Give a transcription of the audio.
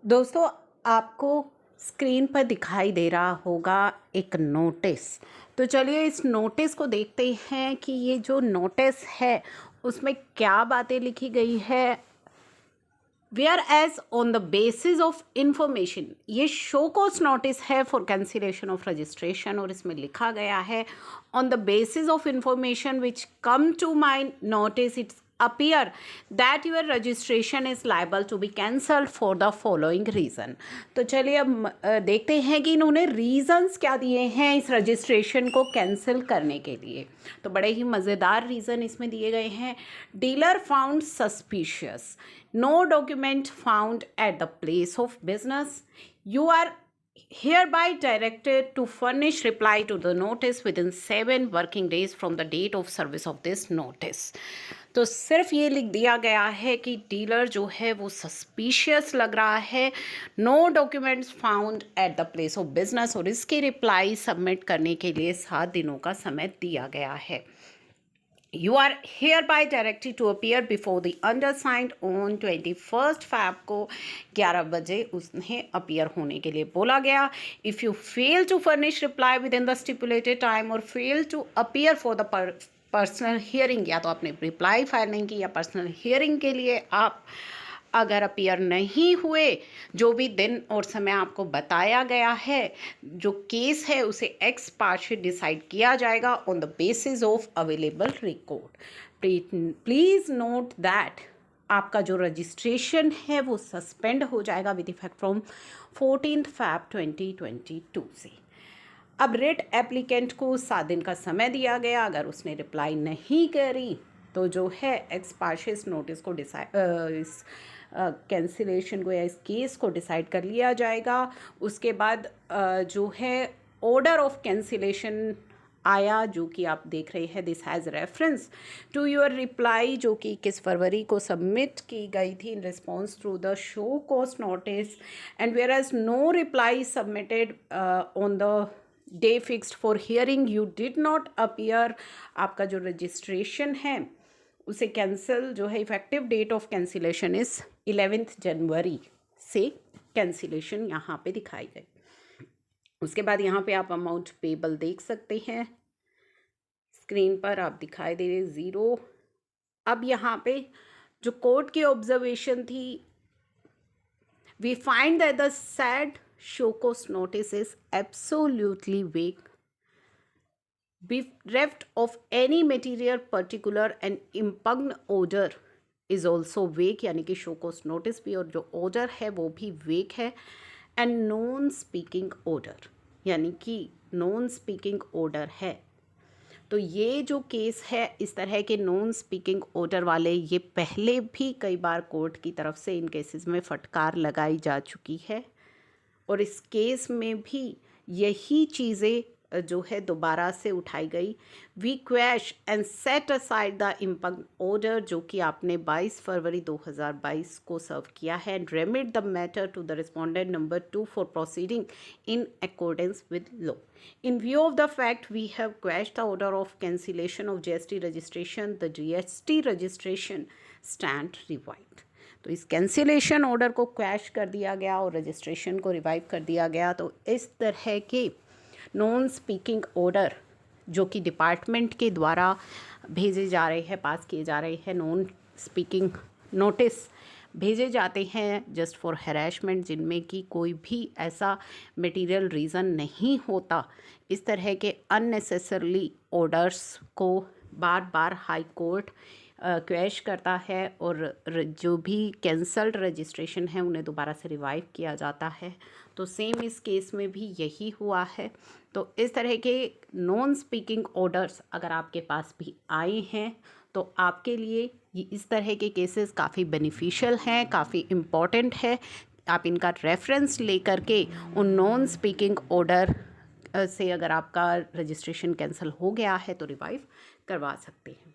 दोस्तों, आपको स्क्रीन पर दिखाई दे रहा होगा एक नोटिस। तो चलिए इस नोटिस को देखते हैं कि ये जो नोटिस है उसमें क्या बातें लिखी गई है। Whereas on the basis of information, ये शो कोस नोटिस है फॉर कैंसिलेशन ऑफ रजिस्ट्रेशन और इसमें लिखा गया है on the basis of information which came to my notice it's appear that your registration is liable to be cancelled for the following reason। तो चलिए अब देखते हैं कि इन्होंने रीजंस क्या दिए हैं इस रजिस्ट्रेशन को कैंसिल करने के लिए। तो बड़े ही मज़ेदार रीज़न इसमें दिए गए हैं। Dealer found suspicious, no document found at the place of business, you are hereby directed to furnish reply to the notice within 7 working days from the date of service of this notice। तो सिर्फ ये लिख दिया गया है कि dealer जो है वो सस्पिशियस लग रहा है, no documents found at the place of business, और इसकी रिप्लाई सबमिट करने के लिए 7 दिनों का समय दिया गया है। You are hereby directed to appear before the undersigned on 21st Feb को 11 बजे उन्हें अपीयर होने के लिए बोला गया। If you fail to furnish reply within the stipulated time or fail to appear for the personal hearing, या तो आपने रिप्लाई फाइल नहीं की या पर्सनल हियरिंग के लिए आप अगर अपीयर नहीं हुए, जो भी दिन और समय आपको बताया गया है, जो केस है उसे एक्स पार्ट डिसाइड किया जाएगा on the basis of available record. Please note that आपका जो रजिस्ट्रेशन है वो सस्पेंड हो जाएगा विद इफेक्ट फ्रॉम 14 Feb 2022 से। अब रिट एप्लीकेंट को 7 दिन का समय दिया गया। अगर उसने रिप्लाई नहीं करी तो जो है एक्स पार्शियस नोटिस को इस कैंसिलेशन को या इस केस को डिसाइड कर लिया जाएगा। उसके बाद जो है ऑर्डर ऑफ कैंसिलेशन आया, जो कि आप देख रहे हैं, this has reference to your reply, जो कि 21 फरवरी को सबमिट की गई थी in response through the show cause notice, and whereas no reply submitted on the day fixed for hearing you did not appear. आपका जो रजिस्ट्रेशन है उसे कैंसिल जो है, effective date of cancellation is 11 जनवरी से कैंसिलेशन यहाँ पे दिखाई गई। उसके बाद यहाँ पे आप अमाउंट पेबल देख सकते हैं, स्क्रीन पर आप दिखाई दे रहे 0। अब यहाँ पे जो कोर्ट की ऑब्जर्वेशन थी, we find that the said show cause notice is absolutely vague, bereft of any material particular and impugned order is also weak, यानी कि शो कॉस नोटिस भी और जो ऑर्डर है वो भी वेक है। एंड नॉन स्पीकिंग ऑर्डर, यानी कि नॉन स्पीकिंग ऑर्डर है। तो ये जो केस है इस तरह के नॉन स्पीकिंग ऑर्डर वाले, ये पहले भी कई बार कोर्ट की तरफ से इन केसेस में फटकार लगाई जा चुकी है, और इस केस में भी यही चीज़ें जो है दोबारा से उठाई गई। We quash and set aside the impugn order, जो कि आपने 22 फरवरी 2022 को सर्व किया है, and remit the matter to the respondent number 2 for proceeding in accordance with law. In view of the fact we have quash the order of cancellation of GST registration, the GST registration stand revived. तो इस cancellation order को quash कर दिया गया और registration को revive कर दिया गया। तो इस तरह के नॉन स्पीकिंग ऑर्डर जो कि डिपार्टमेंट के द्वारा भेजे जा रहे हैं, पास किए जा रहे हैं, नॉन स्पीकिंग नोटिस भेजे जाते हैं जस्ट फॉर हैरेसमेंट, जिनमें कि कोई भी ऐसा मटेरियल रीज़न नहीं होता। इस तरह के अननेसेसरली ऑर्डर्स को बार बार हाई कोर्ट क्वैश करता है, और जो भी कैंसल्ड रजिस्ट्रेशन है उन्हें दोबारा से रिवाइव किया जाता है। तो सेम इस केस में भी यही हुआ है। तो इस तरह के नॉन स्पीकिंग ऑर्डर्स अगर आपके पास भी आए हैं तो आपके लिए ये इस तरह के केसेस काफ़ी बेनिफिशियल हैं, काफ़ी इम्पॉर्टेंट है। आप इनका रेफरेंस लेकर के उन नॉन स्पीकिंग ऑर्डर से अगर आपका रजिस्ट्रेशन कैंसिल हो गया है तो रिवाइव करवा सकते हैं।